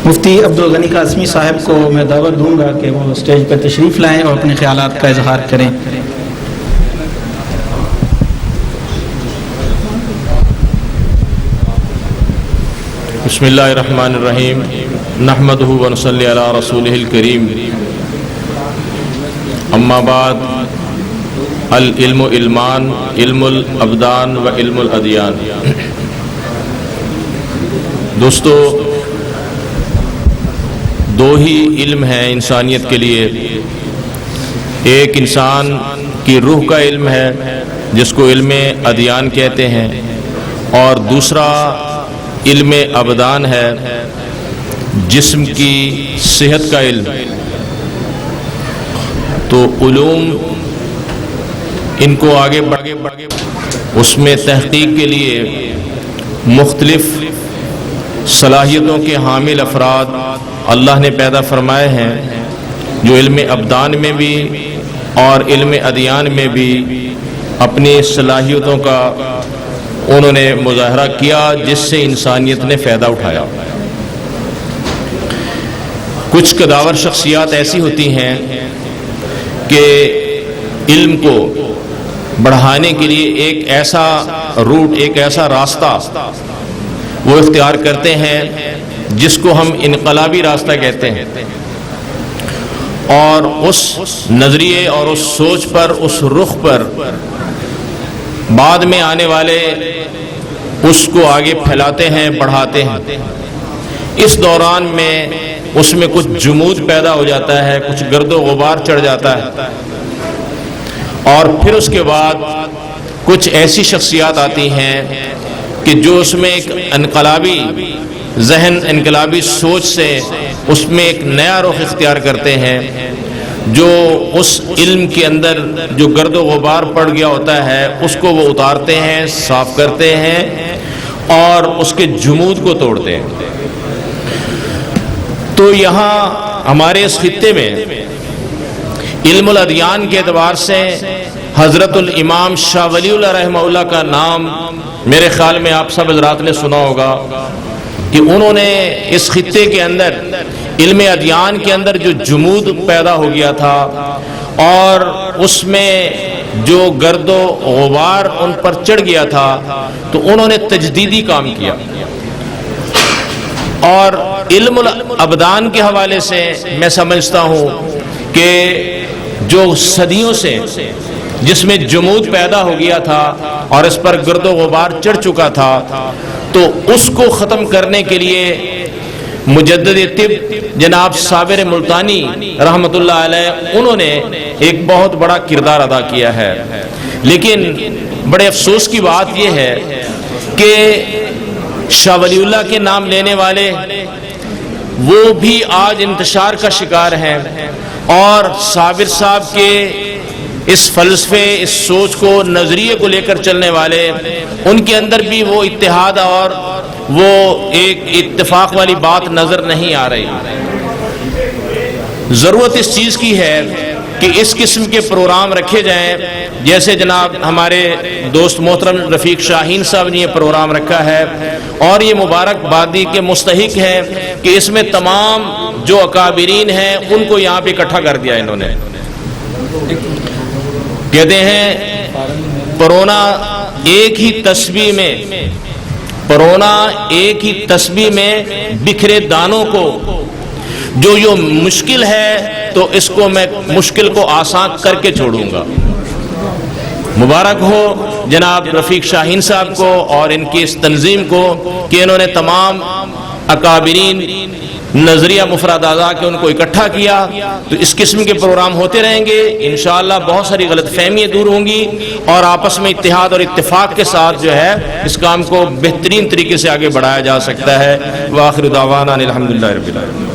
مفتی عبدالغنی قاسمی صاحب کو میں دعوت دوں گا کہ وہ اسٹیج پر تشریف لائیں اور اپنے خیالات کا اظہار کریں۔ بسم اللہ الرحمن الرحیم، نحمدہ ونصلی علی رسولہ الکریم، اما بعد، العلم علمان، علم الابدان و علم الادیان۔ دوستو، دو ہی علم ہیں انسانیت کے لیے۔ ایک انسان کی روح کا علم ہے جس کو علم ادیان کہتے ہیں، اور دوسرا علم ابدان ہے، جسم کی صحت کا علم۔ تو علوم ان کو آگے بڑھے اس میں تحقیق کے لیے مختلف صلاحیتوں کے حامل افراد اللہ نے پیدا فرمائے ہیں، جو علم ابدان میں بھی اور علم ادیان میں بھی اپنی صلاحیتوں کا انہوں نے مظاہرہ کیا، جس سے انسانیت نے فائدہ اٹھایا۔ کچھ قداور شخصیات ایسی ہوتی ہیں کہ علم کو بڑھانے کے لیے ایک ایسا روٹ، ایک ایسا راستہ وہ اختیار کرتے ہیں جس کو ہم انقلابی راستہ کہتے ہیں، اور اس نظریے اور اس سوچ پر، اس رخ پر بعد میں آنے والے اس کو آگے پھیلاتے ہیں، بڑھاتے ہیں۔ اس دوران میں اس میں کچھ جمود پیدا ہو جاتا ہے، کچھ گرد و غبار چڑھ جاتا ہے، اور پھر اس کے بعد کچھ ایسی شخصیات آتی ہیں کہ جو اس میں ایک انقلابی ذہن، انقلابی سوچ سے اس میں ایک نیا رخ اختیار کرتے ہیں، جو اس علم کے اندر جو گرد و غبار پڑ گیا ہوتا ہے اس کو وہ اتارتے ہیں، صاف کرتے ہیں اور اس کے جمود کو توڑتے ہیں۔ تو یہاں ہمارے اس خطے میں علم الادیان کے اعتبار سے حضرت الامام شاہ ولی اللہ رحمہ اللہ کا نام میرے خیال میں آپ سب حضرات نے سنا ہوگا، کہ انہوں نے اس خطے کے اندر علم ادیان کے اندر جو جمود پیدا ہو گیا تھا اور اس میں جو گرد و غبار ان پر چڑھ گیا تھا، تو انہوں نے تجدیدی کام کیا۔ اور علم الابدان کے حوالے سے میں سمجھتا ہوں کہ جو صدیوں سے جس میں جمود پیدا ہو گیا تھا اور اس پر گرد و غبار چڑھ چکا تھا، تو اس کو ختم کرنے کے لیے مجدد طب جناب صابر ملتانی رحمۃ اللہ علیہ انہوں نے ایک بہت بڑا کردار ادا کیا ہے۔ لیکن بڑے افسوس کی بات یہ ہے کہ شاہ ولی اللہ کے نام لینے والے وہ بھی آج انتشار کا شکار ہیں، اور صابر صاحب کے اس فلسفے، اس سوچ کو، نظریے کو لے کر چلنے والے، ان کے اندر بھی وہ اتحاد اور وہ ایک اتفاق والی بات نظر نہیں آ رہی۔ ضرورت اس چیز کی ہے کہ اس قسم کے پروگرام رکھے جائیں، جیسے جناب ہمارے دوست محترم رفیق شاہین صاحب نے یہ پروگرام رکھا ہے، اور یہ مبارک بادی کے مستحق ہیں کہ اس میں تمام جو اکابرین ہیں ان کو یہاں پہ اکٹھا کر دیا انہوں نے۔ کہتے ہیں پرونا ایک ہی تسبیح میں، پرونا ایک ہی تسبیح میں بکھرے دانوں کو، جو مشکل ہے تو اس کو میں مشکل کو آسان کر کے چھوڑوں گا۔ مبارک ہو جناب رفیق شاہین صاحب کو اور ان کی اس تنظیم کو کہ انہوں نے تمام اکابرین نظریہ مفرد اعضاء کے ان کو اکٹھا کیا۔ تو اس قسم کے پروگرام ہوتے رہیں گے، انشاءاللہ بہت ساری غلط فہمیاں دور ہوں گی، اور آپس میں اتحاد اور اتفاق کے ساتھ جو ہے اس کام کو بہترین طریقے سے آگے بڑھایا جا سکتا ہے۔ وآخر دعوانا الحمدللہ رب العالمین۔